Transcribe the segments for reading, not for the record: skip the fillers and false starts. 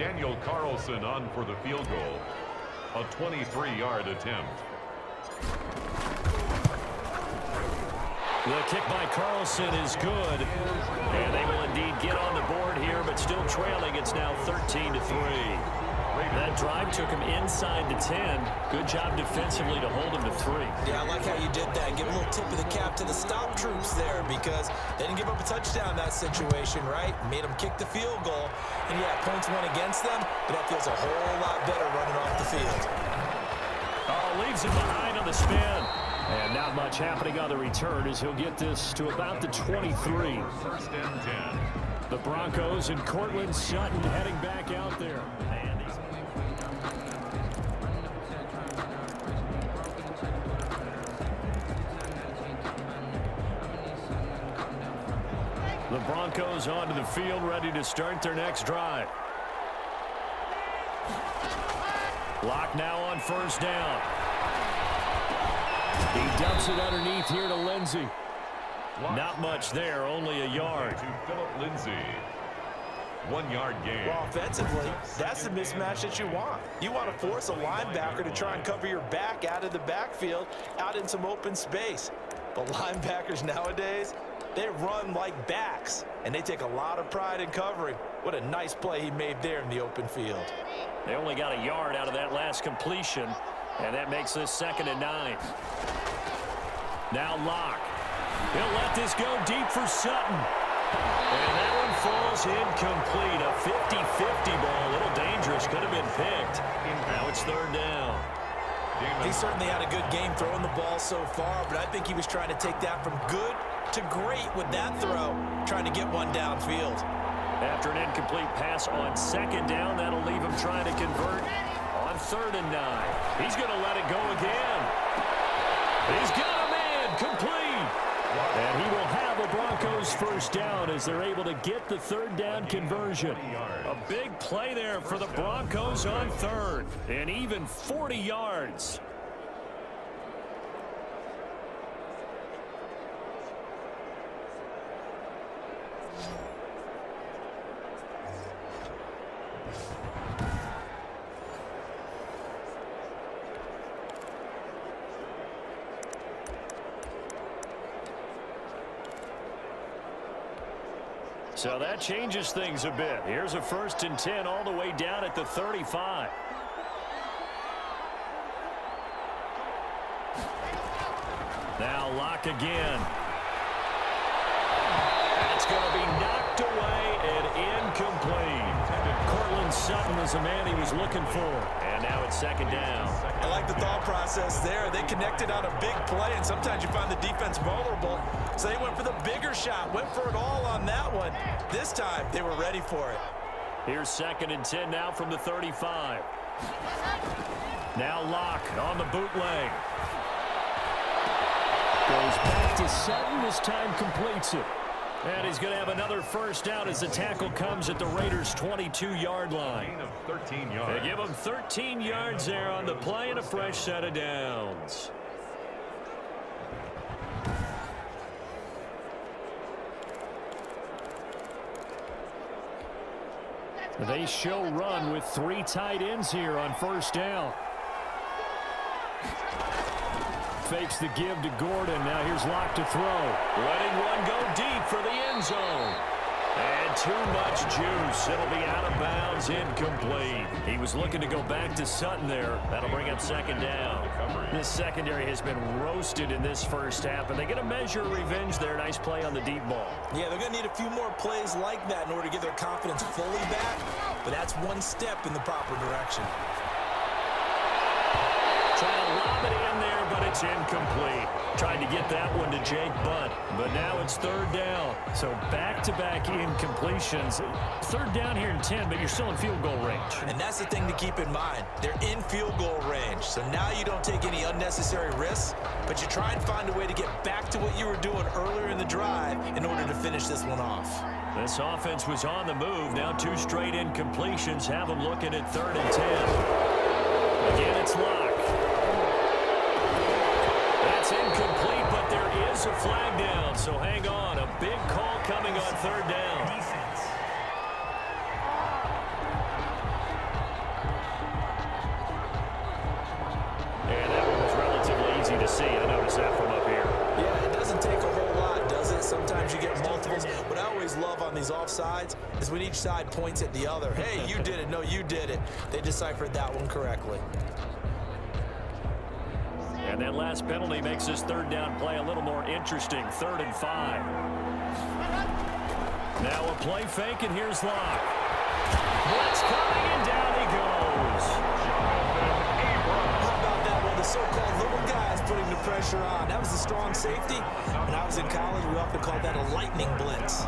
Daniel Carlson on for the field goal. A 23-yard attempt. The kick by Carlson is good. And they will indeed get on the board here, but still trailing. It's now 13-3. That drive took him inside the 10. Good job defensively to hold him to 3. Yeah, I like how you did that. Give a little tip of the cap to the stop troops there because they didn't give up a touchdown in that situation, right? Made them kick the field goal. And, yeah, points went against them, but that feels a whole lot better running off the field. Oh, leaves him behind on the spin. And not much happening on the return as he'll get this to about the 23. First and 10. The Broncos and Cortland Sutton heading back out there. The Broncos onto the field, ready to start their next drive. Lock now on first down. He dumps it underneath here to Lindsey. Not much there, only a yard. To Philip Lindsay. 1-yard gain. Well, offensively, that's the mismatch that you want. You want to force a linebacker to try and cover your back out of the backfield, out in some open space. But linebackers nowadays, they run like backs, and they take a lot of pride in covering. What a nice play he made there in the open field. They only got a yard out of that last completion, and that makes this 2nd and 9. Now Locke. He'll let this go deep for Sutton. And that one falls incomplete. A 50-50 ball. A little dangerous. Could have been picked. Now it's 3rd down. He certainly had a good game throwing the ball so far, but I think he was trying to take that from good to great with that throw, trying to get one downfield. After an incomplete pass on 2nd down, that'll leave him trying to convert on 3rd and 9. He's going to let it go again. He's got a man complete. And he will have a Broncos first down as they're able to get the 3rd down conversion. A big play there for the Broncos on 3rd. And even 40 yards. So that changes things a bit. Here's a 1st and 10 all the way down at the 35. Now Locke again. That's going to be knocked away and incomplete. Cortland Sutton was the man he was looking for. And now it's 2nd down. I like the thought process there. They connected on a big play, and sometimes you find the defense vulnerable. So they went for the bigger shot, went for it all on that one. This time, they were ready for it. Here's 2nd and 10 now from the 35. Now Locke on the bootleg. Goes back to Sutton. This time completes it. And he's going to have another first down as the tackle comes at the Raiders' 22-yard line. 13 yards. They give him 13 yards there on the play and a fresh set of downs. They show run with 3 tight ends here on first down. Fakes the give to Gordon. Now here's Locke to throw. Letting one go deep for the end zone. And too much juice. It'll be out of bounds, incomplete. He was looking to go back to Sutton there. That'll bring up 2nd down. This secondary has been roasted in this first half, and they get a measure of revenge there. Nice play on the deep ball. Yeah, they're going to need a few more plays like that in order to get their confidence fully back, but that's one step in the proper direction. Trying to lob it in there, but it's incomplete. Tried to get that one to Jake Butt, but now it's 3rd down. So back-to-back incompletions. 3rd down here in 10, but you're still in field goal range. And that's the thing to keep in mind. They're in field goal range. So now you don't take any unnecessary risks, but you try and find a way to get back to what you were doing earlier in the drive in order to finish this one off. This offense was on the move. Now 2 straight incompletions have them looking at 3rd and 10. Again, it's Locke. That's incomplete, but there is a flag down, so hang on. A big call coming on 3rd down. these offsides is when each side points at the other. Hey, you did it. No, you did it. They deciphered that one correctly. And that last penalty makes this third down play a little more interesting. 3rd and 5. Now a play fake, and here's Locke. Blitz coming, and down he goes. How about that one? The so-called little guys putting the pressure on. That was a strong safety. When I was in college, we often called that a lightning blitz.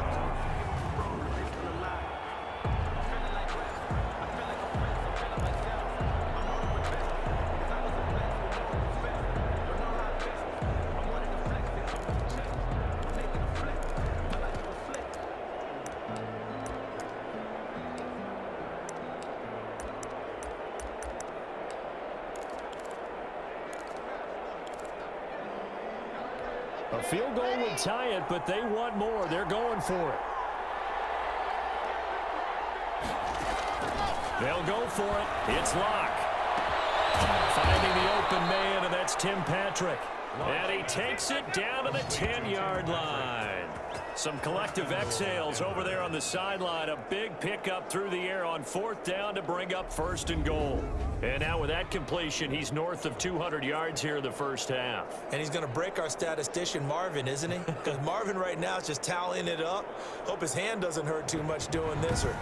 A field goal would tie it, but they want more. They're going for it. They'll go for it. It's Locke. Finding the open man, and that's Tim Patrick. And he takes it down to the 10-yard line. Some collective exhales over there on the sideline. A big pickup through the air on 4th down to bring up 1st and goal. And now with that completion, he's north of 200 yards here in the first half. And he's going to break our statistician, Marvin, isn't he? Because Marvin right now is just tallying it up. Hope his hand doesn't hurt too much doing this or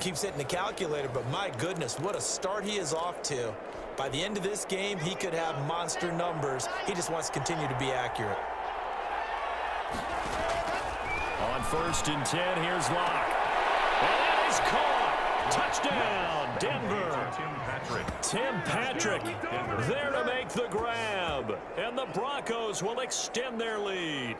keeps hitting the calculator. But my goodness, what a start he is off to. By the end of this game, he could have monster numbers. He just wants to continue to be accurate. On 1st and 10, here's Locke. And that is caught. Touchdown, Denver. Tim Patrick there to make the grab. And the Broncos will extend their lead.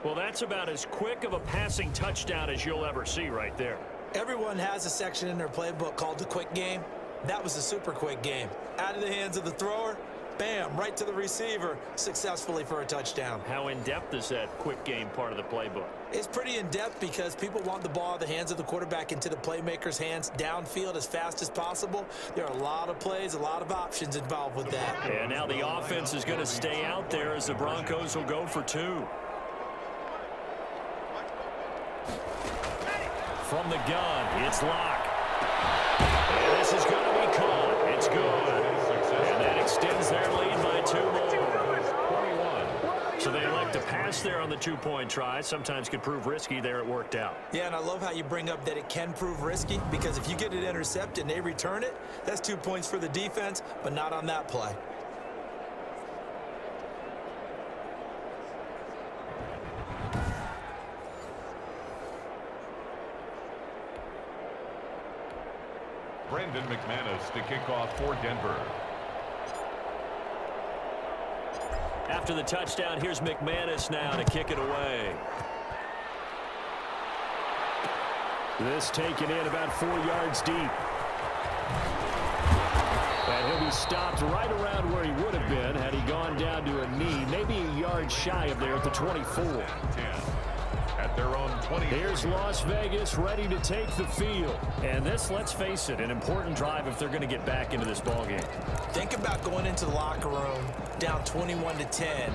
Well, that's about as quick of a passing touchdown as you'll ever see right there. Everyone has a section in their playbook called the quick game. That was a super quick game. Out of the hands of the thrower, bam, right to the receiver, successfully for a touchdown. How in-depth is that quick game part of the playbook? It's pretty in-depth because people want the ball out of the hands of the quarterback into the playmaker's hands downfield as fast as possible. There are a lot of plays, a lot of options involved with that. And now the offense is going to stay out there as the Broncos will go for 2. From the gun, it's Locke. And this is going to be caught. It's good. And that extends their lead by 2 more. 21. So they elect to pass there on the 2-point try. Sometimes could prove risky. There it worked out. Yeah, and I love how you bring up that it can prove risky because if you get it intercepted and they return it, that's 2 points for the defense, but not on that play. Brendan McManus to kick off for Denver. After the touchdown, here's McManus now to kick it away. This taken in about 4 yards deep. And he'll be stopped right around where he would have been had he gone down to a knee, maybe a yard shy of there at the 24. 10. At their own 20. Here's Las Vegas ready to take the field. And this, let's face it, an important drive if they're going to get back into this ballgame. Think about going into the locker room down 21-10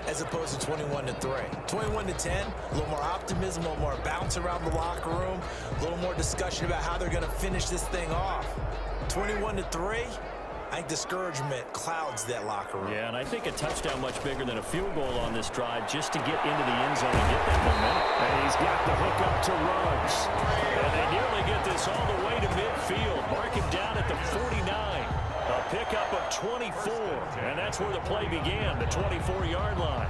as opposed to 21-3. 21-10, a little more optimism, a little more bounce around the locker room, a little more discussion about how they're going to finish this thing off. 21-3, I think discouragement clouds that locker room. Yeah, and I think a touchdown much bigger than a field goal on this drive just to get into the end zone and get that momentum. And he's got the hook up to Ruggs. And they nearly get this all the way to midfield. Mark him down at the 49. A pickup of 24. And that's where the play began, the 24-yard line.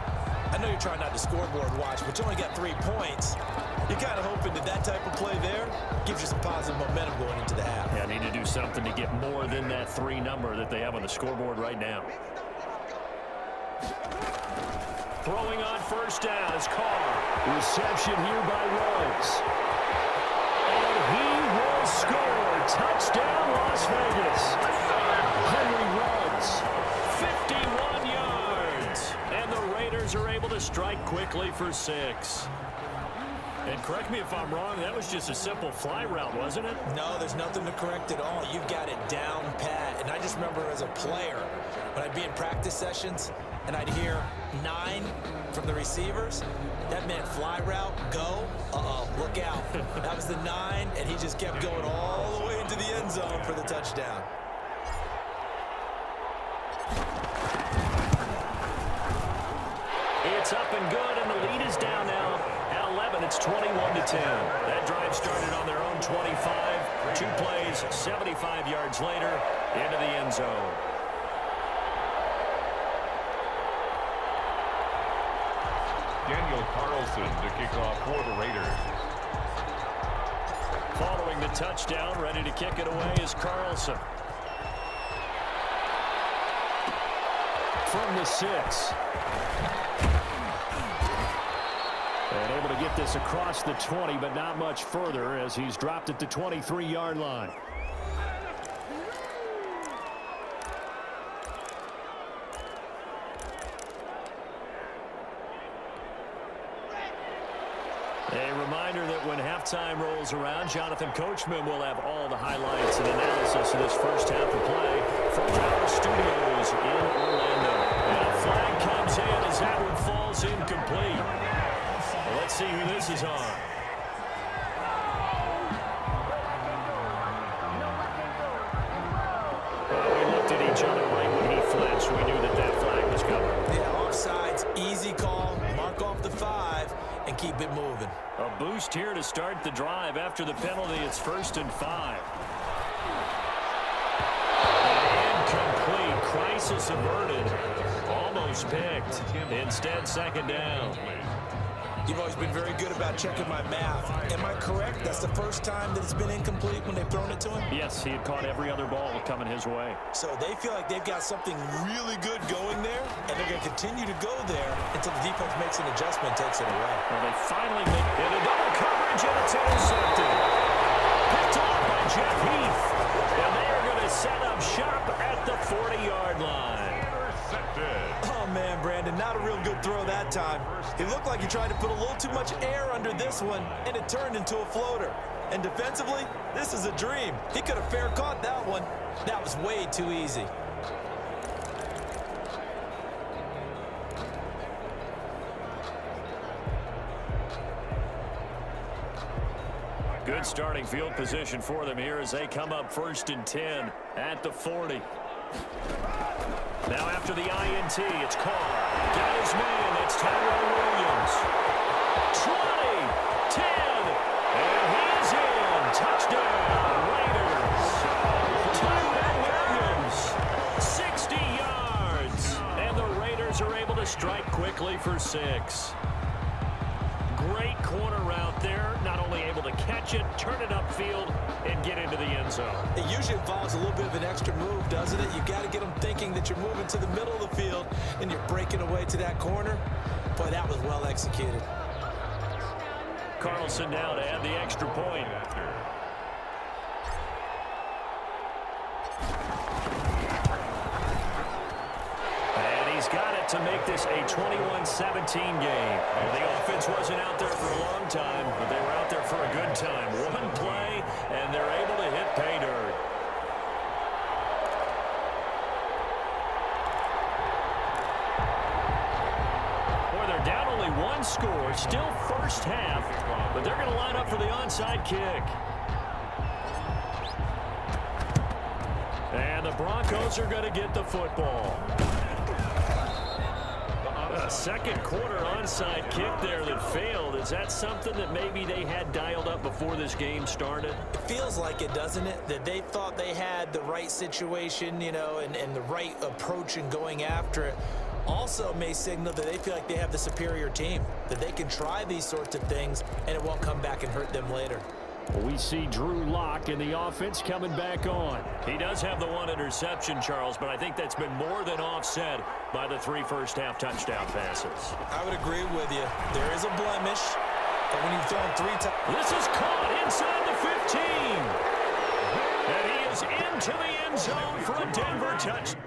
I know you're trying not to scoreboard watch, but you only got 3 points. You're kind of hoping that that type of play there gives you some positive momentum going into the half. Yeah, need to do something to get more than that 3 number that they have on the scoreboard right now. Throwing on first down is Carr. Reception here by Ruggs. And he will score. Touchdown, Las Vegas. Henry Ruggs, 51 yards. And the Raiders are able to strike quickly for 6. And correct me if I'm wrong, that was just a simple fly route, wasn't it? No, there's nothing to correct at all. You've got it down pat. And I just remember as a player, when I'd be in practice sessions, and I'd hear 9 from the receivers. That meant fly route, go, look out. That was the 9, and he just kept going all the way into the end zone for the touchdown. It's up and good, and the lead is down now. At 11, it's 21-10. That drive started on their own 25. 2 plays, 75 yards later, into the end zone. Daniel Carlson to kick off for the Raiders. Following the touchdown, ready to kick it away is Carlson. From the 6. And able to get this across the 20, but not much further as he's dropped at the 23-yard line. A reminder that when halftime rolls around, Jonathan Coachman will have all the highlights and analysis of this first half of play from our studios in Orlando. And a flag comes in as that one falls incomplete. Well, let's see who this is on. Well, we looked at each other right when he flinched. We knew that that flag was coming. Yeah, offsides, easy call, mark off the 5, and keep it moving. A boost here to start the drive. After the penalty, it's 1st and 5. Incomplete. Crisis averted. Almost picked. Instead, 2nd down. You've always been very good about checking my math. Am I correct? That's the first time that it's been incomplete when they've thrown it to him? Yes, he had caught every other ball coming his way. So they feel like they've got something really good going there, and they're going to continue to go there until the defense makes an adjustment, takes it away. Well, they finally make it a double coverage, and it's intercepted. Picked off by Jeff Heath. And they are going to set up shop at the 40-yard line. Oh, man, Brandon, not a real good throw that time. It looked like he tried to put a little too much air under this one, and it turned into a floater. And defensively, this is a dream. He could have fair caught that one. That was way too easy. Good starting field position for them here as they come up 1st and 10 at the 40. Now after the INT, it's Carr. Got his man. It's Tyrell Williams. 20, 10, and he's in. Touchdown, Raiders. Tyrell Williams, 60 yards. And the Raiders are able to strike quickly for 6. Great corner route there. Not only able to catch it, turn it upfield, and get into the end zone. It usually involves a little bit of an extra move, doesn't it? You've got to get them thinking that you're moving to the middle of the field and you're breaking away to that corner. Boy, that was well executed. Carlson now to add the extra point. Got it to make this a 21-17 game. Well, the offense wasn't out there for a long time, but they were out there for a good time. One play, and they're able to hit pay dirt. Boy, they're down only 1 score, still first half, but they're going to line up for the onside kick. And the Broncos are going to get the football. A second quarter onside kick there that failed. Is that something that maybe they had dialed up before this game started? It feels like it, doesn't it? That they thought they had the right situation, you know, and the right approach in going after it. Also may signal that they feel like they have the superior team, that they can try these sorts of things and it won't come back and hurt them later. We see Drew Lock in the offense coming back on. He does have the 1 interception, Charles, but I think that's been more than offset by the 3 first-half touchdown passes. I would agree with you. There is a blemish, but when you've thrown 3 times... This is caught inside the 15. And he is into the end zone for a Denver touchdown.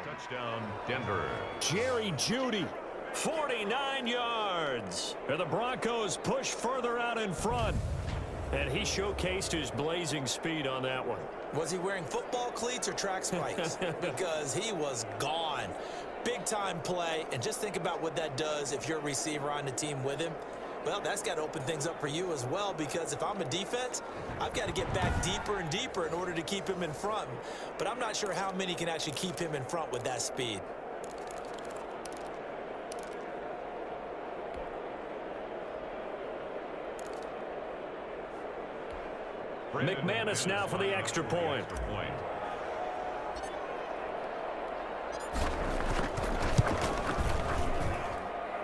Touchdown, Denver. Jerry Jeudy. 49 yards. And the Broncos push further out in front. And he showcased his blazing speed on that one. Was he wearing football cleats or track spikes? Because he was gone. Big-time play, and just think about what that does if you're a receiver on the team with him. Well, that's got to open things up for you as well, because if I'm a defense, I've got to get back deeper and deeper in order to keep him in front. But I'm not sure how many can actually keep him in front with that speed. McManus now for the extra point.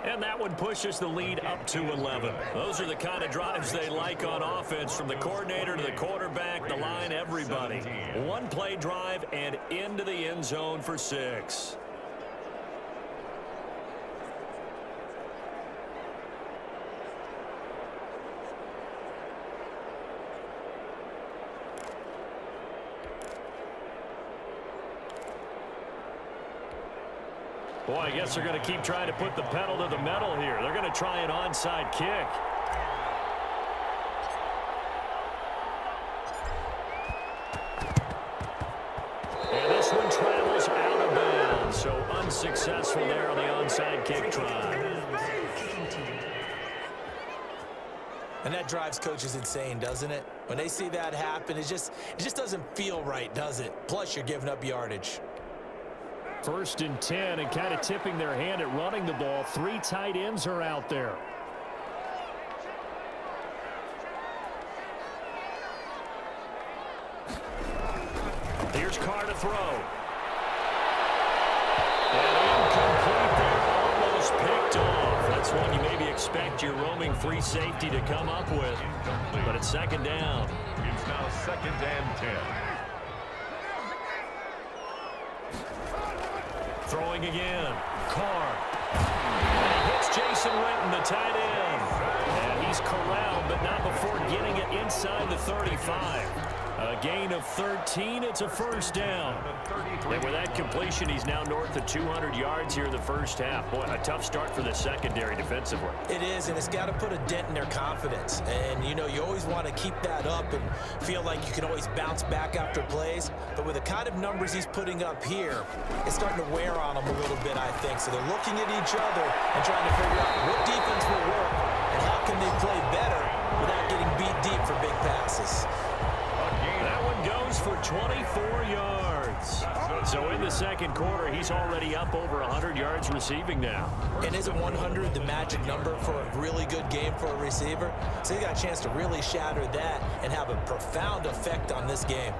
And that one pushes the lead up to 11. Those are the kind of drives they like on offense, from the coordinator to the quarterback, the line, everybody. One play drive and into the end zone for 6. Boy, I guess they're going to keep trying to put the pedal to the metal here. They're going to try an onside kick. And this one travels out of bounds, so unsuccessful there on the onside kick try. And that drives coaches insane, doesn't it? When they see that happen, it just doesn't feel right, does it? Plus, you're giving up yardage. 1st and 10, and kind of tipping their hand at running the ball. 3 tight ends are out there. Here's Carr to throw. And incomplete there, almost picked off. That's one you maybe expect your roaming free safety to come up with. But it's 2nd down. It's now 2nd and 10. Throwing again. Carr. And he hits Jason Witten, the tight end. And he's corralled, but not before getting it inside the 35. A gain of 13. It's a 1st down. And with that completion, he's now north of 200 yards here in the first half. Boy, a tough start for the secondary defensively. It is, and it's got to put a dent in their confidence. And, you know, you always want to keep that up and feel like you can always bounce back after plays. But with the kind of numbers he's putting up here, it's starting to wear on them a little bit, I think. So they're looking at each other and trying to figure out what defense will work and how can they play better without getting beat deep for big passes. That one goes for 24 yards. So in the 2nd quarter, he's already up over 100 yards receiving now. And isn't 100 the magic number for a really good game for a receiver? So he got a chance to really shatter that and have a profound effect on this game.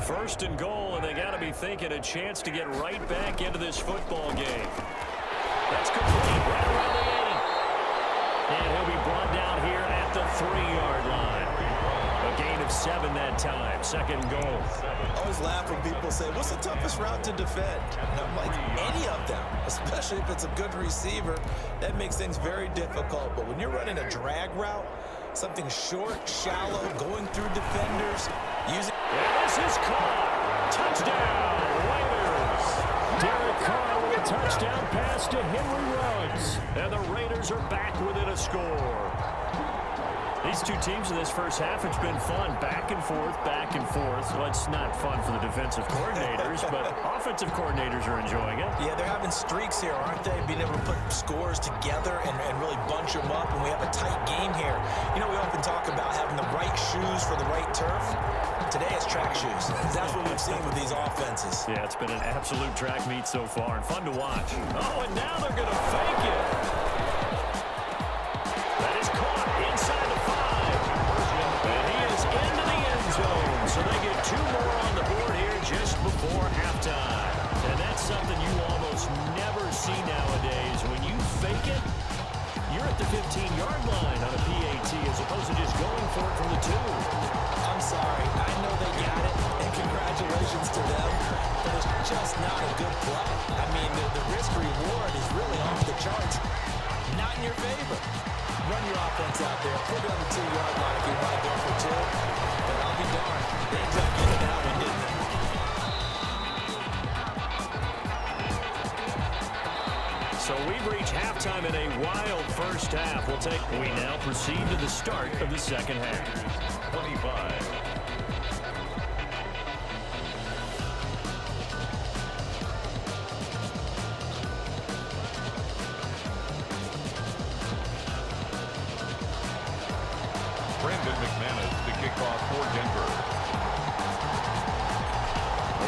First and goal, and they got to be thinking a chance to get right back into this football game. That's complete right around the 80. And he'll be brought down here at the 3-yard line. A gain of 7 that time. 2nd goal. I always laugh when people say, what's the toughest route to defend? And I'm like, any of them, especially if it's a good receiver. That makes things very difficult. But when you're running a drag route, something short, shallow, going through defenders, using... And this is caught. Touchdown, Raiders. Derek Carr with a touchdown pass to Henry Ruggs. And the Raiders are back within a score. These two teams in this first half, it's been fun. Back and forth, back and forth. Well, it's not fun for the defensive coordinators, but offensive coordinators are enjoying it. Yeah, they're having streaks here, aren't they? Being able to put scores together and really bunch them up, and we have a tight game here. You know, we often talk about having the right shoes for the right turf. Today it's track shoes. That's what we've seen with these offenses. Yeah, it's been an absolute track meet so far, and fun to watch. Oh, and now they're going to fake it. That is caught inside the 5. And he is into the end zone. So they get 2 more on the board here just before halftime. And that's something you almost never see nowadays. When you fake it, you're at the 15-yard line on a PAT as opposed to just going for it from the 2. I'm sorry. I know they got it, and congratulations to them, but it's just not a good play. I mean, the risk-reward is really off the charts. Not in your favor. Run your offense out there. Put it on the 2-yard line if you want to go for 2. But I'll be darned. They ended up getting it out, didn't they? So we've reached halftime in a wild first half. We now proceed to the start of the second half. 25.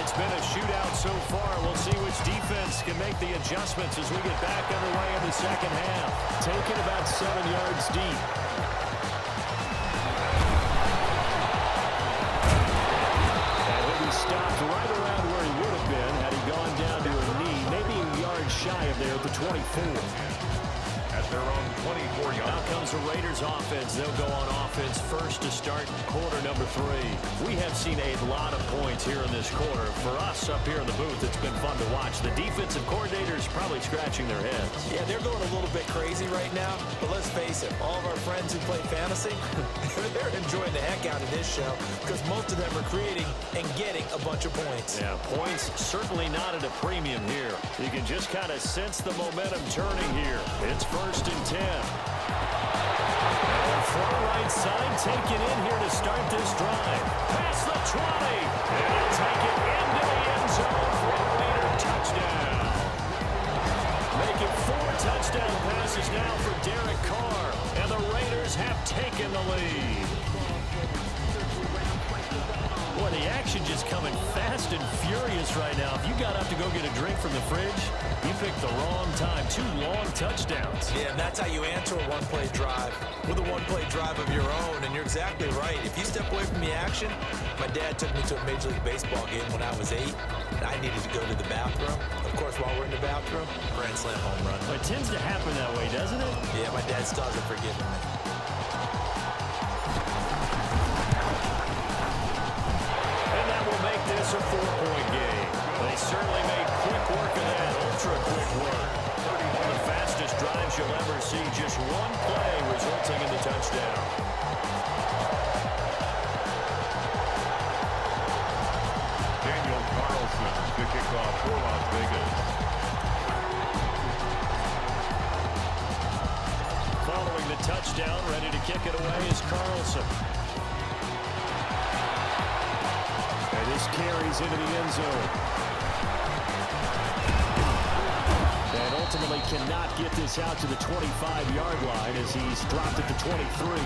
It's been a shootout so far. We'll see which defense can make the adjustments as we get back underway in the second half. Taken about 7 yards deep. And he'll be stopped right around where he would have been had he gone down to a knee, maybe a yard shy of there at the 24. At their own 24 yards. Now comes the Raiders offense. They'll go on offense first to start quarter number 3. We have seen a lot of points here in this quarter. For us up here in the booth, it's been fun to watch. The defensive coordinators probably scratching their heads. Yeah, they're going a little bit crazy right now. But let's face it, all of our friends who play fantasy, they're enjoying the heck out of this show because most of them are creating and getting a bunch of points. Yeah, points certainly not at a premium here. You can just kind of sense the momentum turning here. It's first and 10. And far right side taken in here to start this drive. Past the 20. And he'll take it into the end zone for a Raider touchdown. Making 4 touchdown passes now for Derek Carr. And the Raiders have taken the lead. Boy, the action just coming fast and furious right now. If you got up to go get a drink from the fridge, you picked the wrong time. 2 long touchdowns. Yeah, and that's how you answer a one-play drive with a one-play drive of your own. And you're exactly right. If you step away from the action, my dad took me to a Major League Baseball game when I was 8, and I needed to go to the bathroom. Of course, while we're in the bathroom, grand slam home run. Well, it tends to happen that way, doesn't it? Yeah, my dad still hasn't forgiven me. Make this a 4-point game. They certainly made quick work of that, ultra quick work. One of the fastest drives you'll ever see, just one play resulting in the touchdown. Daniel Carlson to kick off for Las Vegas. Following the touchdown, ready to kick it away is Carlson. This carries into the end zone. And ultimately cannot get this out to the 25-yard line as he's dropped at the 23.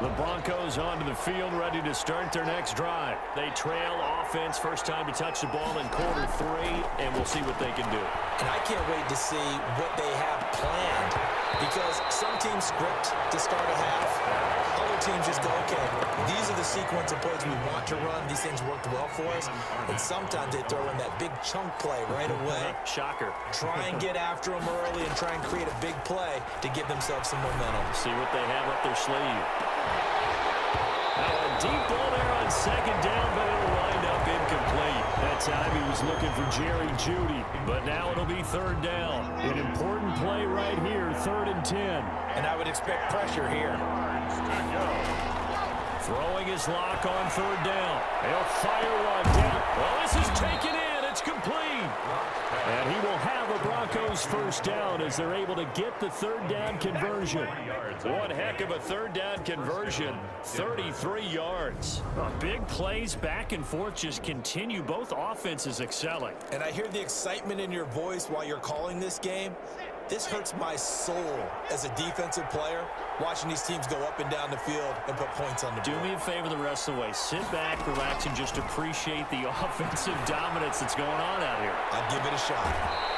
The Broncos onto the field, ready to start their next drive. They trail offense, first time to touch the ball in quarter 3, and we'll see what they can do. And I can't wait to see what they have planned because some teams script to start a half. Other teams just go, okay, these are the sequence of plays we want to run. These things worked well for us. And sometimes they throw in that big chunk play right away. Shocker. Try and get after them early and try and create a big play to give themselves some momentum. See what they have up their sleeve. Now a deep ball there on second down, but it'll wind up incomplete. That time he was looking for Jerry Jeudy, but now it'll be third down. An important play right here, 3rd and 10. And I would expect pressure here. Throwing his lock on 3rd down. He'll fire one down. Well, this is taken in. It's complete. And he will have a Broncos first down as they're able to get the 3rd down conversion. One heck of a 3rd down conversion. 33 yards. Big plays back and forth just continue. Both offenses excelling. And I hear the excitement in your voice while you're calling this game. This hurts my soul as a defensive player, watching these teams go up and down the field and put points on the board. Do me a favor the rest of the way. Sit back, relax, and just appreciate the offensive dominance that's going on out here. I'd give it a shot.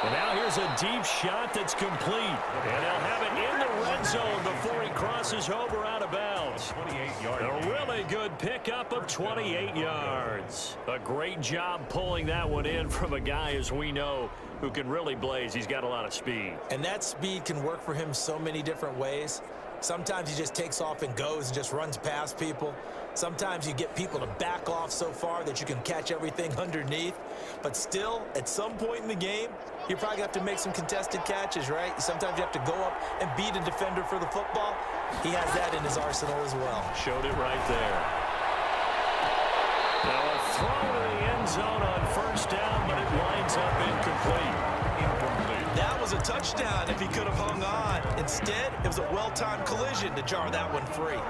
And now here's a deep shot that's complete. And they'll have it in the red zone before he crosses over out of bounds. 28-yard. A really good pickup of 28 yards. A great job pulling that one in from a guy, as we know, who can really blaze. He's got a lot of speed. And that speed can work for him so many different ways. Sometimes he just takes off and goes and just runs past people. Sometimes you get people to back off so far that you can catch everything underneath. But still, at some point in the game, you probably have to make some contested catches, right? Sometimes you have to go up and beat a defender for the football. He has that in his arsenal as well. Showed it right there. Now a throw to the end zone on first down, but it winds up incomplete. That was a touchdown if he could have hung on. Instead, it was a well-timed collision to jar that one free.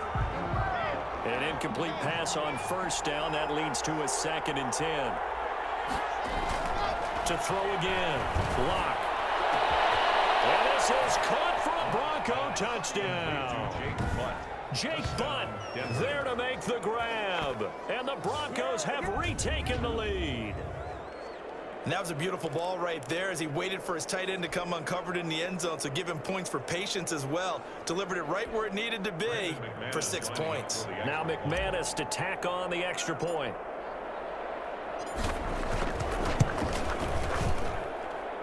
An incomplete pass on first down. That leads to a 2nd and 10. To throw again. Block. And this is caught for a Bronco touchdown. Jake Butt there to make the grab. And the Broncos have retaken the lead. And that was a beautiful ball right there as he waited for his tight end to come uncovered in the end zone, so give him points for patience as well. Delivered it right where it needed to be for 6 points. Now McManus to tack on the extra point.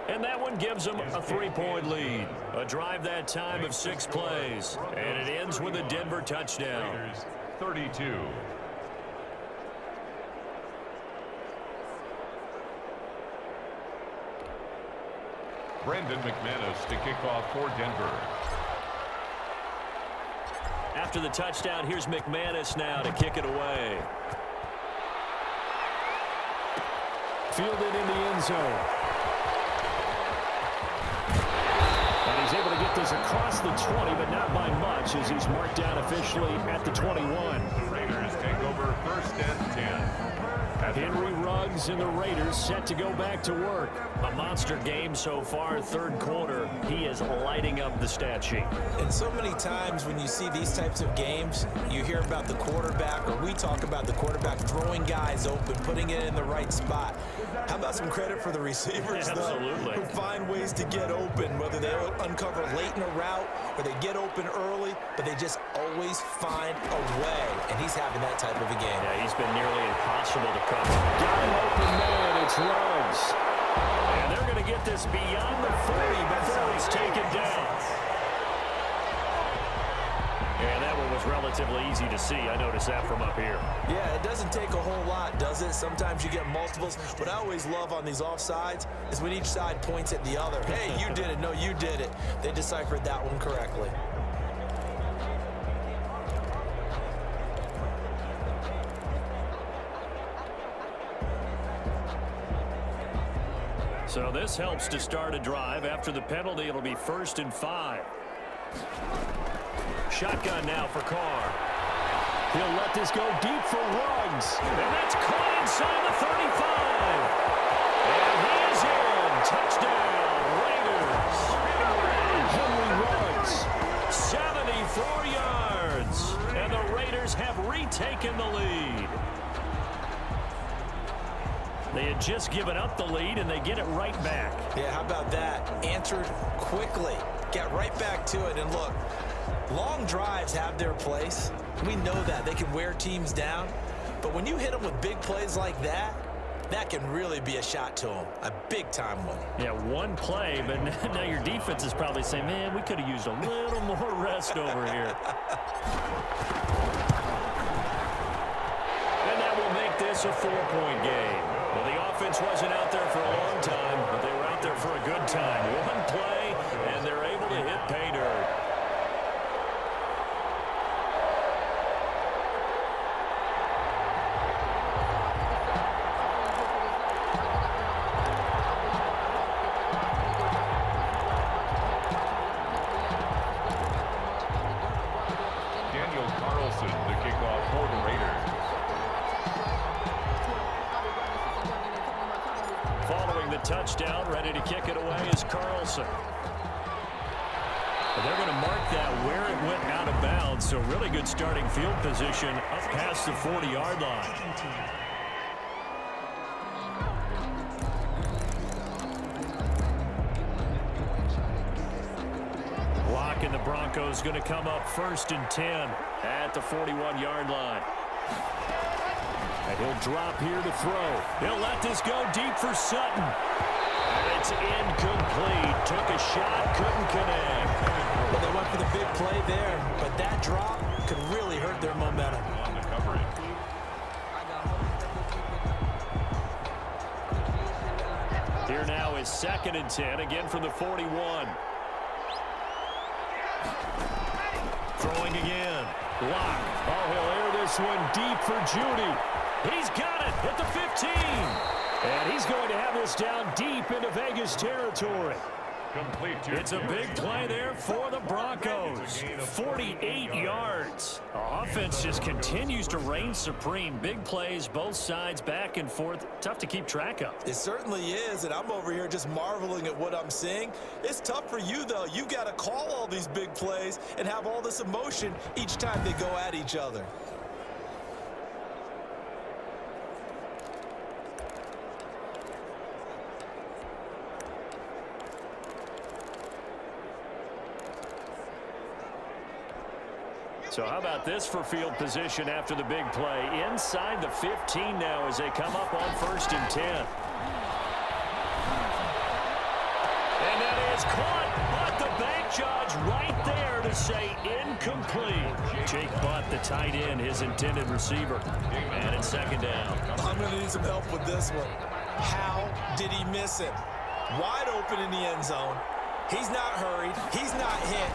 And that one gives them a 3-point lead. A drive that time of 6 plays. And it ends with a Denver touchdown. 32. Brandon McManus to kick off for Denver. After the touchdown, here's McManus now to kick it away. Fielded in the end zone. And he's able to get this across the 20, but not by much as he's marked down officially at the 21. The Raiders take over 1st and 10. Henry Ruggs and the Raiders set to go back to work. A monster game so far, 3rd quarter. He is lighting up the stat sheet. And so many times when you see these types of games, you hear about the quarterback, or we talk about the quarterback throwing guys open, putting it in the right spot. How about some credit for the receivers, though, who find ways to get open, whether they uncover late in a route or they get open early, but they just always find a way. And he's having that type of a game. Yeah, he's been nearly impossible to cover. Got an open man. It's Ruggs. And they're going to get this beyond the 40 before it's taken down. And that one was relatively easy to see. I noticed that from up here. Yeah, it doesn't take a whole lot, does it? Sometimes you get multiples. What I always love on these offsides is when each side points at the other. Hey, you did it. No, you did it. They deciphered that one correctly. So this helps to start a drive. After the penalty, it'll be 1st and 5. Shotgun now for Carr. He'll let this go deep for Ruggs. And that's caught inside the 35. And he is in. Touchdown, Raiders. Henry Ruggs, 74 yards. And the Raiders have retaken the lead. They had just given up the lead, and they get it right back. Yeah, how about that? Answered quickly. Get right back to it. And look, long drives have their place. We know that. They can wear teams down. But when you hit them with big plays like that, that can really be a shot to them. A big-time one. Yeah, one play, but now your defense is probably saying, man, we could have used a little more rest over here. And that will make this a 4-point game. Well, the offense wasn't out there for a long time, but they were out there for a good time. One play, and they're able to hit pay dirt. Daniel Carlson to kick off for the Raiders. Following the touchdown, ready to kick it away is Carlson. But they're going to mark that where it went out of bounds, so really good starting field position up past the 40-yard line. Block, and the Broncos going to come up 1st and 10 at the 41-yard line. And he'll drop here to throw. He'll let this go deep for Sutton. And it's incomplete. Took a shot, couldn't connect. Well, they went for the big play there, but that drop could really hurt their momentum. On the coverage. Here now is 2nd and 10, again from the 41. Throwing again. Lock. Oh, he'll air this one deep for Judy. He's got it at the 15. And he's going to have this down deep into Vegas territory. It's a big play there for the Broncos. 48 yards. Offense just continues to reign supreme. Big plays, both sides, back and forth. Tough to keep track of. It certainly is, and I'm over here just marveling at what I'm seeing. It's tough for you, though. You got to call all these big plays and have all this emotion each time they go at each other. So how about this for field position after the big play? Inside the 15 now as they come up on 1st and 10. And that is caught, but the bank judge right there to say incomplete. Jake Butt, the tight end, his intended receiver. And it's 2nd down. I'm going to need some help with this one. How did he miss him? Wide open in the end zone. He's not hurried. He's not hit.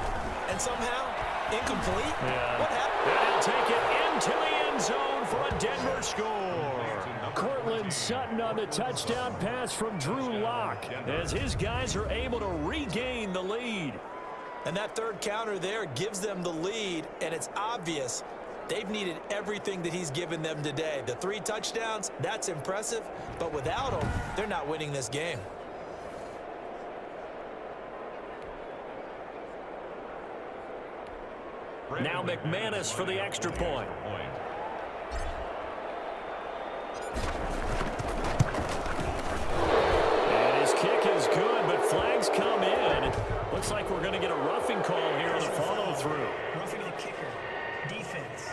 And somehow, incomplete? Yeah. What happened? They'll take it into the end zone for a Denver score. Cortland Sutton on the touchdown pass from Drew Lock as his guys are able to regain the lead. And that third counter there gives them the lead, and it's obvious they've needed everything that he's given them today. The 3 touchdowns, that's impressive, but without him, they're not winning this game. Now McManus for the extra point. And his kick is good, but flags come in. Looks like we're going to get a roughing call here on the follow-through. Roughing the kicker. Defense.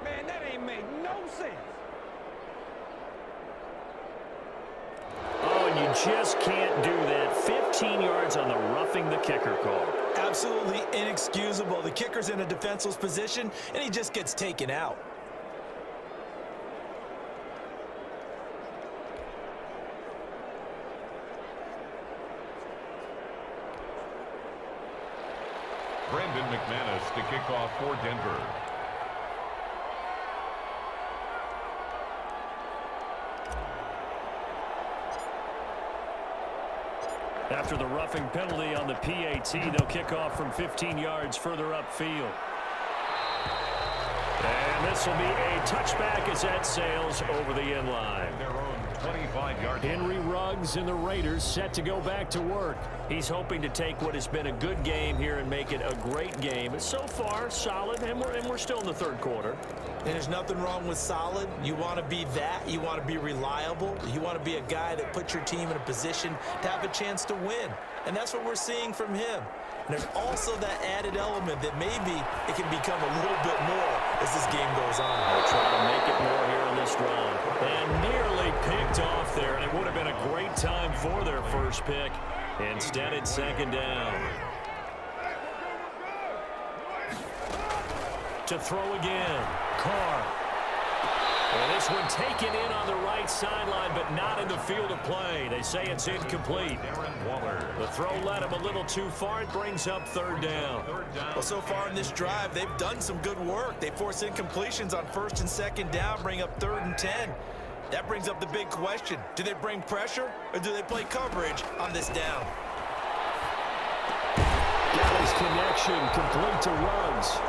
Man, that ain't made no sense. Oh, and you just can't do that. 15 yards on the roughing the kicker call. Absolutely inexcusable. The kicker's in a defenseless position, and he just gets taken out. Brandon McManus to kick off for Denver. After the roughing penalty on the PAT, they'll kick off from 15 yards further upfield. And this will be a touchback as that sails over the end line. Their own 25-yard line. Henry Ruggs and the Raiders set to go back to work. He's hoping to take what has been a good game here and make it a great game. So far, solid, and we're still in the 3rd quarter. And there's nothing wrong with solid. You want to be that. You want to be reliable. You want to be a guy that puts your team in a position to have a chance to win. And that's what we're seeing from him. And there's also that added element that maybe it can become a little bit more as this game goes on. They'll try to make it more here in this drive. And nearly picked off there, and it would have been a great time for their first pick. Instead, it's 2nd down. To throw again. Carr. And this one taken in on the right sideline, but not in the field of play. They say it's incomplete. Darren Waller. The throw led him a little too far. It brings up 3rd down. Well, so far in this drive, they've done some good work. They force incompletions on 1st and 2nd down, bring up 3rd and 10. That brings up the big question. Do they bring pressure, or do they play coverage on this down? Got his connection complete to Ruggs.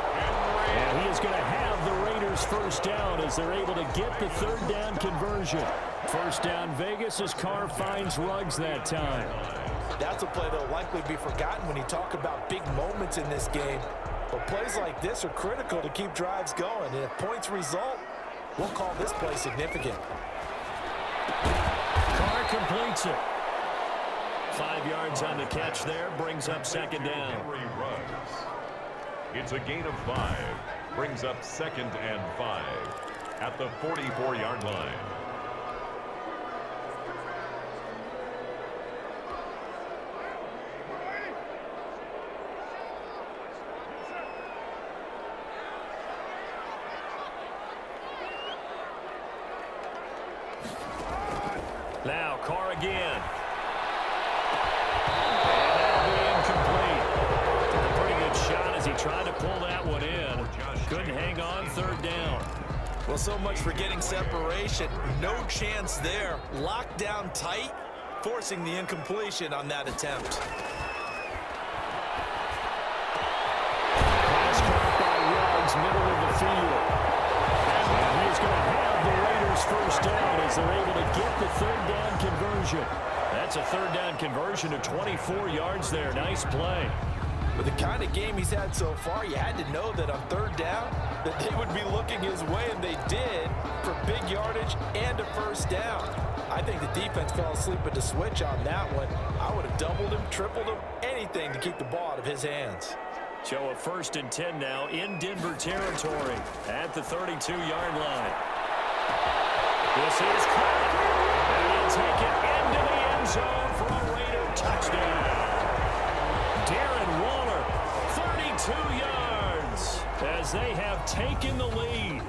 And he is going to have the Raiders first down as they're able to get the 3rd down conversion. First down Vegas as Carr finds Ruggs that time. That's a play that will likely be forgotten when you talk about big moments in this game. But plays like this are critical to keep drives going. And if points result, we'll call this play significant. Carr completes it. 5 yards on the catch there, brings up 2nd down. Henry Ruggs. It's a gain of 5. Brings up 2nd and 5 at the 44-yard line. Well, so much for getting separation. No chance there. Locked down tight, forcing the incompletion on that attempt. Pass caught by Ruggs, middle of the field. And he's going to have the Raiders first down as they're able to get the third down conversion. That's a third down conversion of 24 yards there. Nice play. With the kind of game he's had so far, you had to know that on third down that they would be looking his way, and they did, for big yardage and a first down. I think the defense fell asleep at the switch on that one. I would have doubled him, tripled him, anything to keep the ball out of his hands. So a 1st and 10 now in Denver territory at the 32-yard line. This is caught. And he'll take it into the end zone for a Raider touchdown. Darren Waller, 32 yards, as they have taken the lead.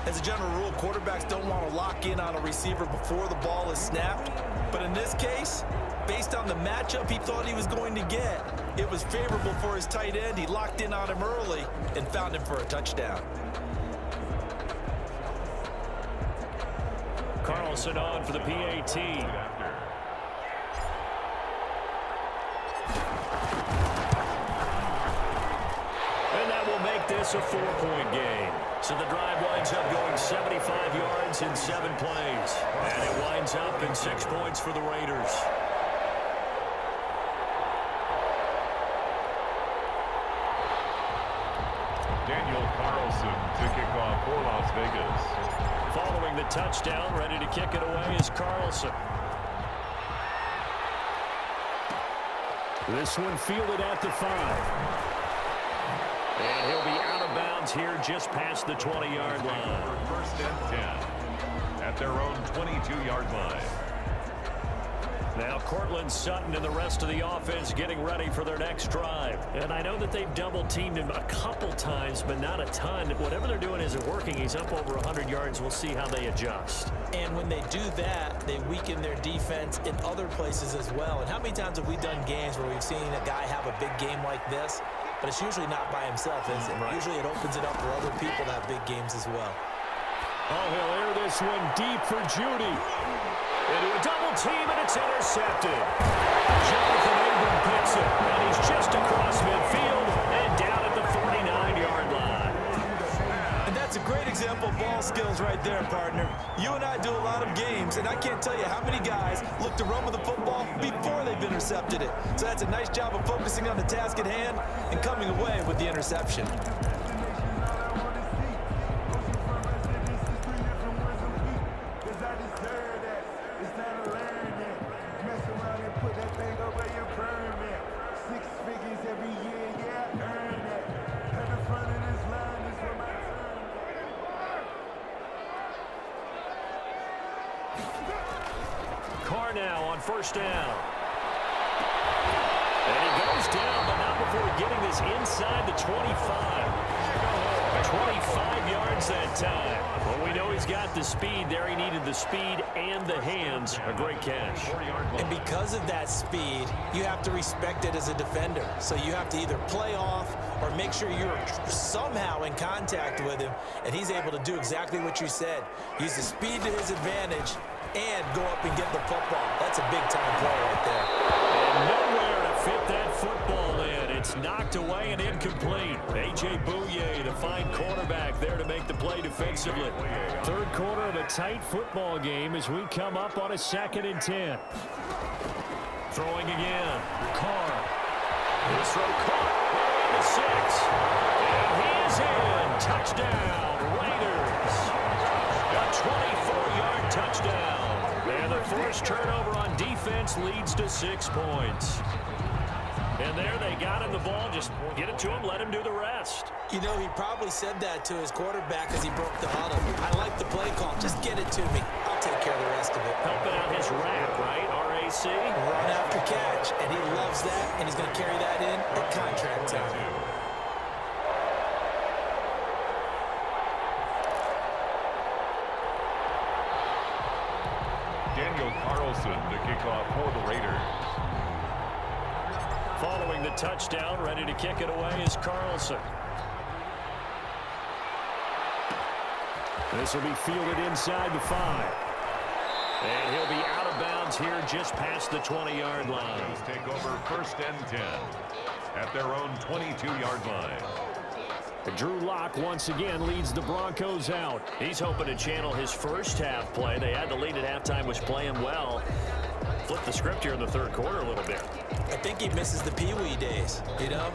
As a general rule, quarterbacks don't want to lock in on a receiver before the ball is snapped. But in this case, based on the matchup he thought he was going to get, it was favorable for his tight end. He locked in on him early and found him for a touchdown. Carlson on for the PAT. And that will make this a 4-point game. So the drive winds up going 75 yards in 7 plays. And it winds up in 6 points for the Raiders. Daniel Carlson to kick off for Las Vegas. Following the touchdown, ready to kick it away is Carlson. This one fielded at the 5. And he'll be out of bounds here just past the 20-yard line. For 1st and 10 at their own 22-yard line. Now Cortland Sutton and the rest of the offense getting ready for their next drive. And I know that they've double-teamed him a couple times, but not a ton. Whatever they're doing isn't working. He's up over 100 yards. We'll see how they adjust. And when they do that, they weaken their defense in other places as well. And how many times have we done games where we've seen a guy have a big game like this, but it's usually not by himself, is it? Right. Usually it opens it up for other people to have big games as well. Oh, he'll air this one deep for Judy. Into a double team, and it's intercepted. Jonathan Abram picks it, and he's just across midfield and down at the 49-yard line. And that's a great example of ball skills right there, partner. You and I do a lot of games, and I can't tell you how many guys look to run with the football before they've intercepted it. So that's a nice job of focusing on the task at hand and coming away with the interception. Carr now on 1st down. And he goes down, but not before getting this inside the 25. 25 yards that time. Well, we know he's got the speed there. He needed the speed and the hands. A great catch. And because of that speed, you have to respect it as a defender. So you have to either play off or make sure you're somehow in contact with him, and he's able to do exactly what you said. Use the speed to his advantage and go up and get the football. That's a big-time play right there. And nowhere to fit that football in. It's knocked away and incomplete. A.J. Bouye, the fine quarterback, there to make the play defensively. Third quarter of a tight football game as we come up on a 2nd and 10. Throwing again. Carr. This throw caught. The 6. And he is in. Touchdown, Raiders. A 24-yard touchdown. And the first turnover on defense leads to 6 points. And there they got him the ball. Just get it to him, let him do the rest. You know, he probably said that to his quarterback as he broke the huddle. I like the play call. Just get it to me. I'll take care of the rest of it. Helping out his rap, right? RAC? Run after catch. And he loves that, and he's going to carry that in at contract time. Daniel Carlson to kick off for the Raiders. Following the touchdown, ready to kick it away is Carlson. This will be fielded inside the 5. And he'll be out of bounds here just past the 20-yard line. Broncos take over 1st and 10 at their own 22-yard line. Drew Lock once again leads the Broncos out. He's hoping to channel his first half play. They had the lead at halftime, was playing well. Flip the script here in the third quarter a little bit. I think he misses the Pee-wee days, you know,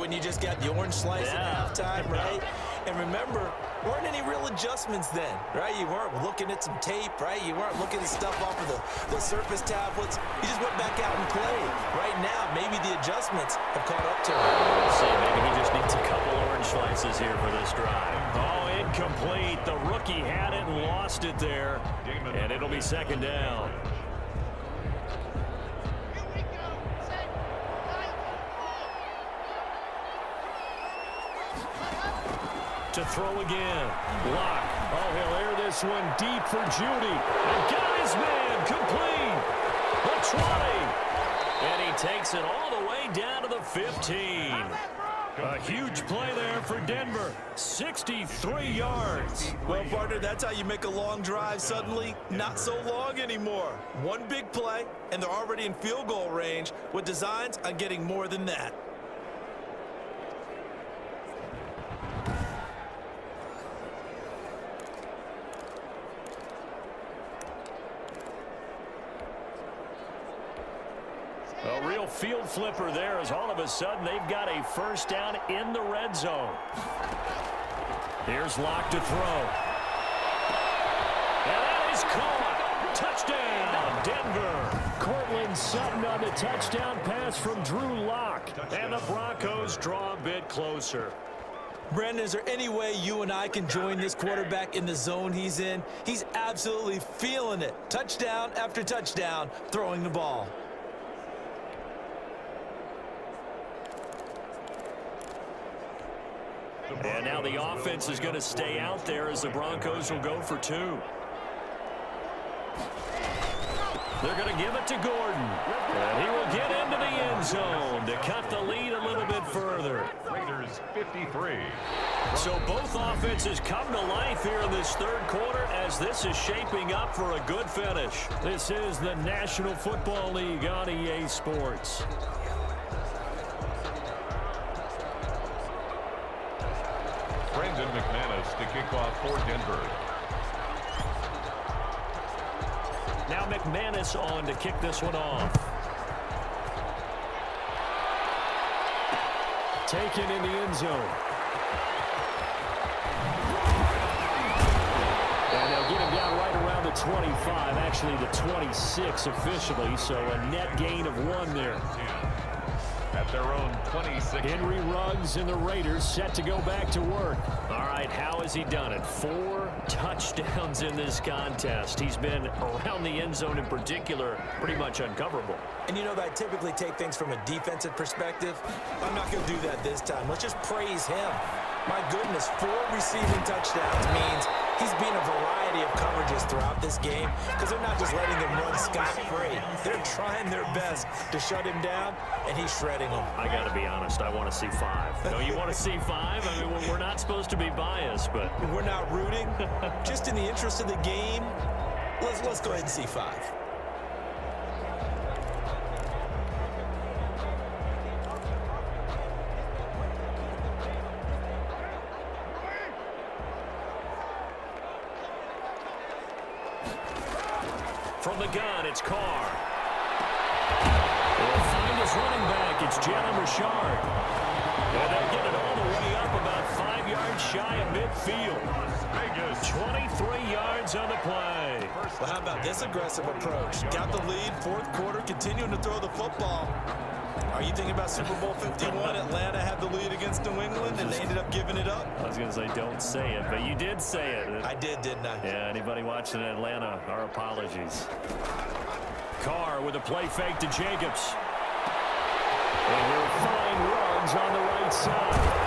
when you just got the orange slice at halftime, right? And remember, weren't any real adjustments then, right? You weren't looking at some tape, right? You weren't looking at stuff off of the surface tablets. You just went back out and played. Right now, maybe the adjustments have caught up to him. We'll see. Maybe he just needs a couple orange slices here for this drive. Oh, incomplete. The rookie had it and lost it there. And it'll be 2nd down. To throw again. Lock. Oh, he'll air this one deep for Judy. And got his man complete. The 20. And he takes it all the way down to the 15. A huge play there for Denver. 63 yards. Well, partner, that's how you make a long drive suddenly not so long anymore. One big play, and they're already in field goal range with designs on getting more than that. A real field flipper there as all of a sudden they've got a 1st down in the red zone. Here's Lock to throw. And that is caught. Touchdown, Denver. Cortland Sutton on the touchdown pass from Drew Lock. And the Broncos draw a bit closer. Brandon, is there any way you and I can join this quarterback in the zone he's in? He's absolutely feeling it. Touchdown after touchdown, throwing the ball. And now the offense is going to stay out there as the Broncos will go for 2. They're going to give it to Gordon. And he will get into the end zone to cut the lead a little bit further. Raiders 53. So both offenses come to life here in this third quarter as this is shaping up for a good finish. This is the National Football League on EA Sports. Brandon McManus to kick off for Denver. Now McManus on to kick this one off. Taken in the end zone. And they'll get him down right around the 25, actually the 26 officially, so a net gain of 1 there. At their own 26. Henry Ruggs and the Raiders set to go back to work. All right, how has he done it? 4 touchdowns in this contest. He's been around the end zone in particular, pretty much uncoverable. And you know that I typically take things from a defensive perspective. I'm not going to do that this time. Let's just praise him. My goodness, 4 receiving touchdowns means he's been a variety of coverages throughout this game because they're not just letting him run scot-free. They're trying their best to shut him down, and he's shredding them. I got to be honest, I want to see 5. No, you want to see 5? I mean, we're not supposed to be biased, but... We're not rooting. Just in the interest of the game, let's go ahead and see 5. From the gun, it's Carr. They'll find his running back. It's Jalen Richard. And they'll get it all the way up about 5 yards shy of midfield. 23 yards on the play. Well, how about this aggressive approach? Got the lead, 4th quarter, continuing to throw the football. Are you thinking about Super Bowl 51? Atlanta had the lead against New England, and they ended up giving it up? I was going to say don't say it, but you did say it. I did, didn't I? Yeah, anybody watching Atlanta, our apologies. Carr with a play fake to Jacobs. And he'll find Ruggs on the right side.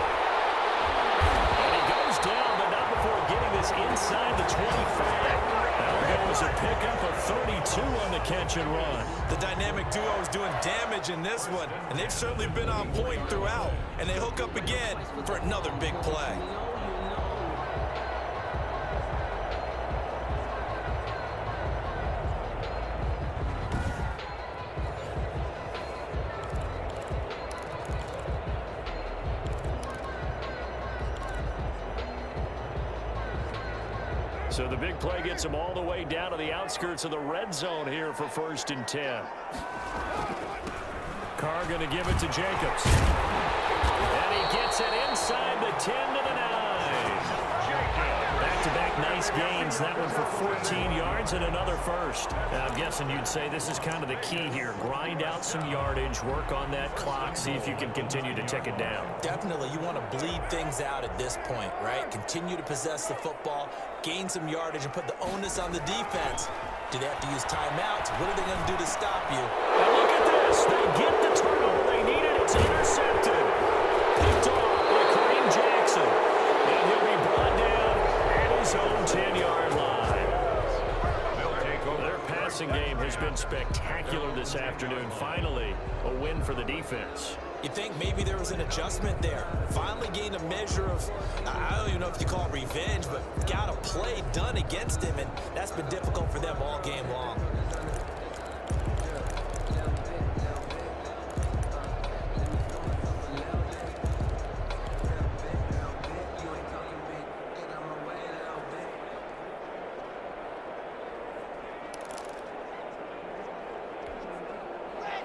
And he goes down, but not before getting this inside the 25. That'll go as a pickup of 32 on the catch and run. The dynamic duo is doing damage in this one, and they've certainly been on point throughout. And they hook up again for another big play. So the big play gets him all the way down to the outskirts of the red zone here for 1st and 10. Carr going to give it to Jacobs. And he gets it inside the 10 to the 9. Back-to-back nice gains. That one for 14 yards and another first. Now, I'm guessing you'd say this is kind of the key here. Grind out some yardage, work on that clock, see if you can continue to tick it down. Definitely, you want to bleed things out at this point, right? Continue to possess the football, gain some yardage, and put the onus on the defense. Do they have to use timeouts? What are they going to do to stop you? And look at this. They get the turnover they needed. It's intercepted. Picked off by Kareem Jackson. And he'll be brought down at his own 10-yard line. Their passing game has been spectacular this afternoon. Finally, a win for the defense. You think maybe there was an adjustment there. Finally gained a measure of, I don't even know if you call it revenge, but got a play done against him, and that's been difficult for them all game long.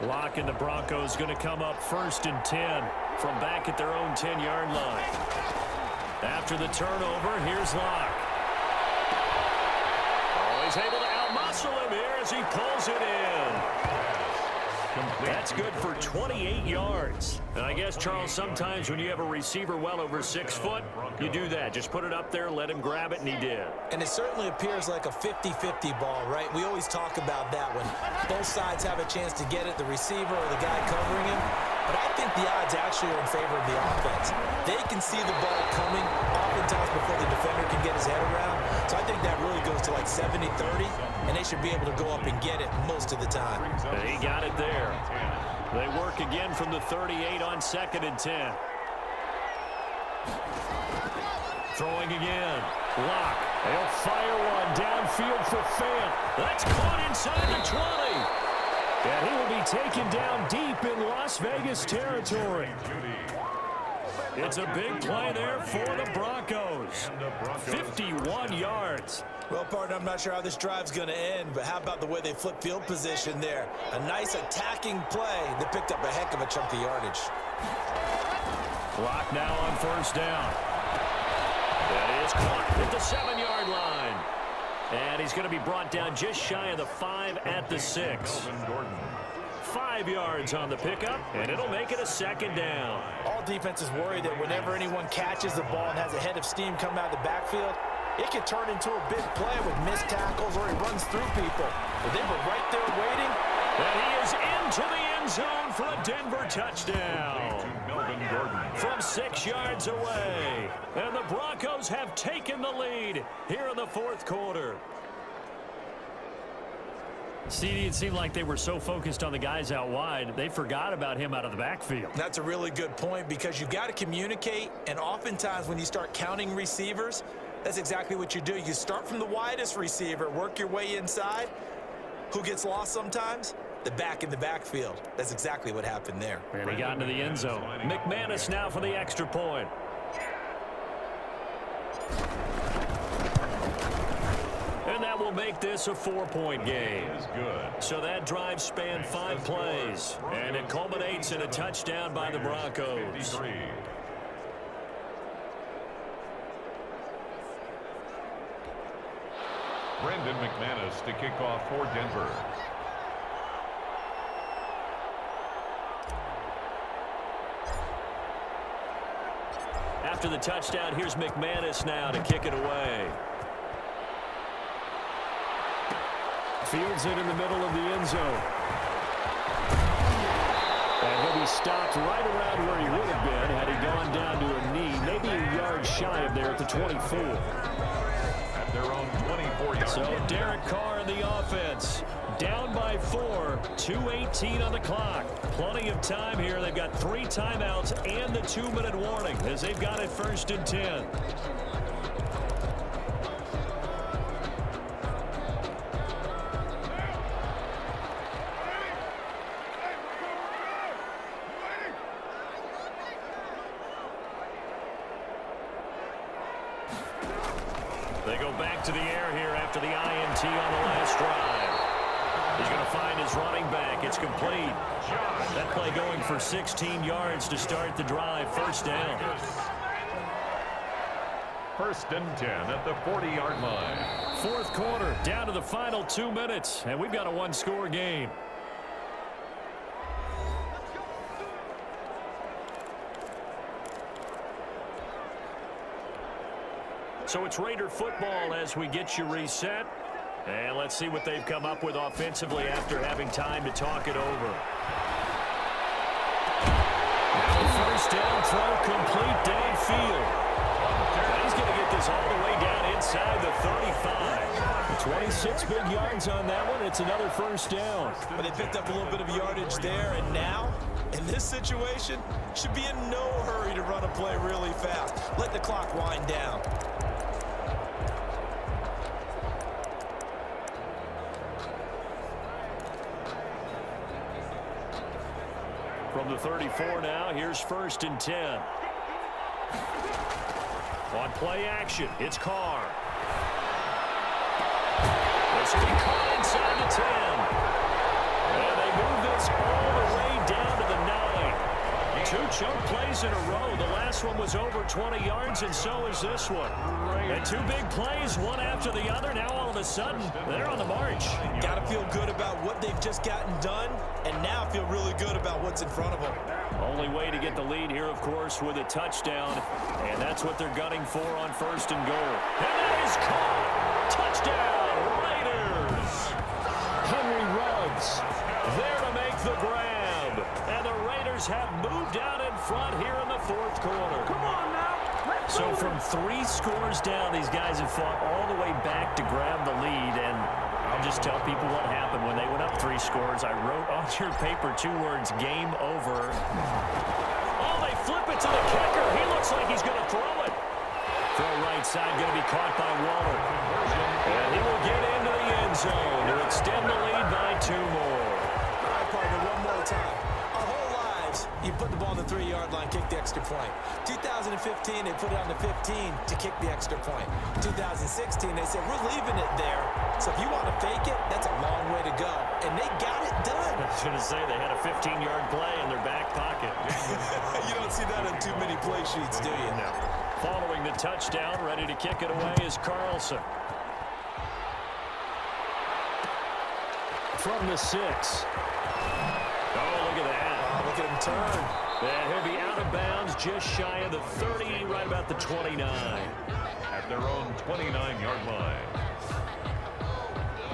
Locke and the Broncos going to come up 1st and 10 from back at their own 10-yard line. After the turnover, here's Locke. Oh, he's able to outmuscle him here as he pulls it in. That's good for 28 yards. And I guess, Charles, sometimes when you have a receiver well over 6 foot, you do that. Just put it up there, let him grab it, and he did. And it certainly appears like a 50-50 ball, right? We always talk about that when both sides have a chance to get it, the receiver or the guy covering him. But I think the odds actually are in favor of the offense. They can see the ball coming oftentimes before the defender can get his head around. So I think that really goes to like 70-30, and they should be able to go up and get it most of the time. He got it there. They work again from the 38 on 2nd and 10. Throwing again. Locke. They'll fire one downfield for Fant. That's caught inside the 20. And he will be taken down deep in Las Vegas territory. It's a big play there for the Broncos. 51 yards. Well, partner, I'm not sure how this drive's going to end, but how about the way they flip field position there? A nice attacking play that picked up a heck of a chunk of yardage. Clock now on 1st down. That is caught at the 7-yard line. And he's going to be brought down just shy of the 5 at the 6. 5 yards on the pickup, and it'll make it a 2nd down. All defenses worry that whenever anyone catches the ball and has a head of steam come out of the backfield, it can turn into a big play with missed tackles or he runs through people. But they were right there waiting. And he is into the end zone for a Denver touchdown. From 6 yards away. And the Broncos have taken the lead here in the 4th quarter. CD, it seemed like they were so focused on the guys out wide, they forgot about him out of the backfield. That's a really good point because you got to communicate, and oftentimes when you start counting receivers, that's exactly what you do. You start from the widest receiver, work your way inside. Who gets lost sometimes? The back in the backfield. That's exactly what happened there. And he got into the end zone. McManus now for the extra point. And that will make this a 4-point game. So that drive spanned 5 plays. And it culminates in a touchdown by the Broncos. Brendan McManus to kick off for Denver. After the touchdown, here's McManus now to kick it away. Fields it in the middle of the end zone. And he'll be stopped right around where he would have been had he gone down to a knee, maybe a yard shy of there at the 24. At their own 24-yard. So Derek Carr in the offense. Down by 4, 2:18 on the clock. Plenty of time here. They've got 3 timeouts and the 2-minute warning as they've got it 1st and 10. They go back to the air here after the INT on the last drive. He's going to find his running back. It's complete. That play going for 16 yards to start the drive. First down. First and 10 at the 40-yard line. Fourth quarter, down to the final 2 minutes, and we've got a one-score game. So it's Raider football as we get you reset. And let's see what they've come up with offensively after having time to talk it over. Now first down throw, complete. Dave Field. He's going to get this all the way down inside the 35. 26 big yards on that one. It's another first down. But they picked up a little bit of yardage there, and now, in this situation, should be in no hurry to run a play really fast. Let the clock wind down. From the 34 now, here's first and 10. On play action, it's Carr. This will be caught inside the 10. And they move this all the way down to the 9. 2 chunk plays in a row. The last one was over 20 yards, and so is this one. And 2 big plays, one after the other. Now all of a sudden, they're on the march. Got to feel good about what they've just gotten done, and now feel really good about what's in front of them. Only way to get the lead here, of course, with a touchdown. And that's what they're gunning for on first and goal. And that is caught. Touchdown, Raiders. Henry Ruggs there to make the grab. And the Raiders have moved out in front here in the fourth quarter. Come on now. So from 3 scores down, these guys have fought all the way back to grab the lead. And I'll just tell people what happened when they went up 3 scores. I wrote on your paper 2 words, game over. Oh, they flip it to the kicker. He looks like he's going to throw it. Throw right side, going to be caught by Waller. And he will get into the end zone to extend the lead by 2 more. All right, partner, one more time. Our whole lives, you put the ball on the 3-yard line, kick the extra point. 2015, they put it on the 15 to kick the extra point. 2016, they said, we're leaving it there. So if you want to fake it, that's a long way to go. And they got it done. I was going to say, they had a 15-yard play in their back pocket. You don't see that on too many play sheets, do you? No. Following the touchdown, ready to kick it away is Carlson. From the 6. Oh, look at that. Oh, look at him turn. And he'll be out of bounds just shy of the 30, right about the 29. At their own 29-yard line.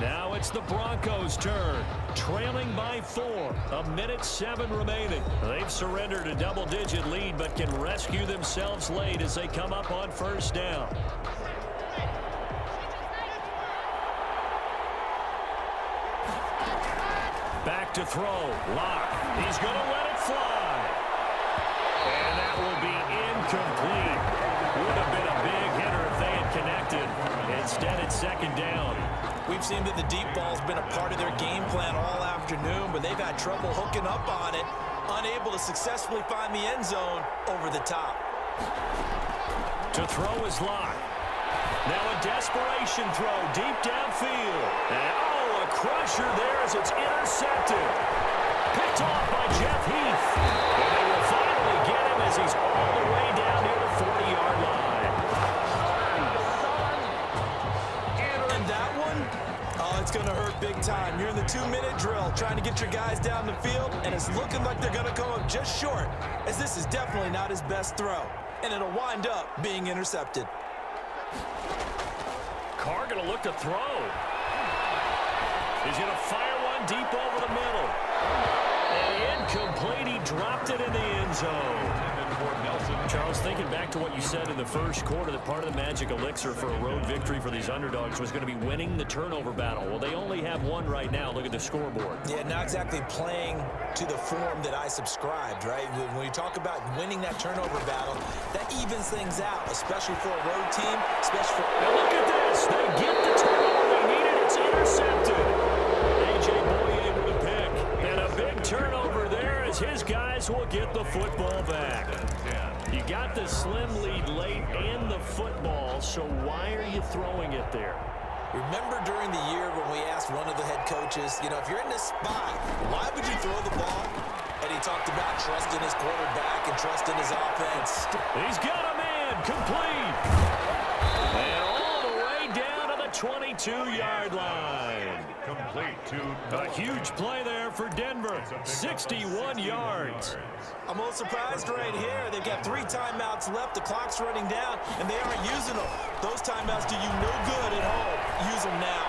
Now it's the Broncos' turn, trailing by 4. 1:07 remaining. They've surrendered a double-digit lead, but can rescue themselves late as they come up on first down. Back to throw. Lock. He's going to let it fly. And that will be incomplete. Would have been a big hitter if they had connected. Instead, it's second down. We've seen that the deep ball's been a part of their game plan all afternoon, but they've had trouble hooking up on it, unable to successfully find the end zone over the top. To throw is Lock. Now a desperation throw deep downfield. And oh, a crusher there as it's intercepted. Picked off by Jeff Heath. And they will finally get him as he's all the way down near the 40-yard line. And that one, oh, it's going to hurt big time. You're in the 2-minute drill trying to get your guys down the field, and it's looking like they're going to come up just short, as this is definitely not his best throw. And it'll wind up being intercepted. Carr going to look to throw. He's going to fire one deep over the middle. And incomplete. He dropped it in the end zone. Charles, thinking back to what you said in the first quarter, that part of the magic elixir for a road victory for these underdogs was going to be winning the turnover battle. Well, they only have one right now. Look at the scoreboard. Yeah, not exactly playing to the form that I subscribed, right? When you talk about winning that turnover battle, that evens things out, especially for a road team, especially for... Now look at this. They get the turnover they needed. It's intercepted. A.J. Boye able to pick. And a big turnover there as as his guys will get the football back. You got the slim lead late and the football, so why are you throwing it there? Remember during the year when we asked one of the head coaches, you know, if you're in this spot, why would you throw the ball? And he talked about trusting his quarterback and trusting his offense. He's got a man complete. And all the way down to the 22-yard line. Complete to A huge play there for Denver. 61 yards. I'm a little surprised right here. They've got 3 timeouts left. The clock's running down, and they aren't using them. Those timeouts do you no good at home. Use them now.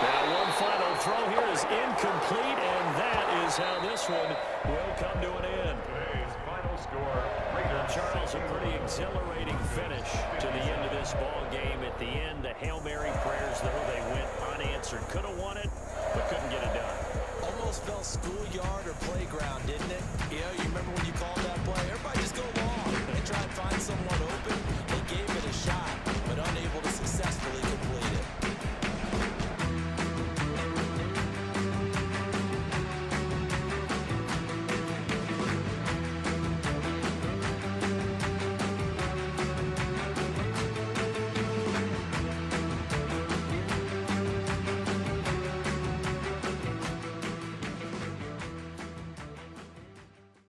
Now one final throw here is incomplete, and that is how this one will come to an end. today's final score. Charles, a pretty exhilarating finish to the end of this ball game. At the end, the Hail Mary prayers, though, they went unanswered. Could have won it, but couldn't get it done. Almost felt schoolyard or playground, didn't it? You know,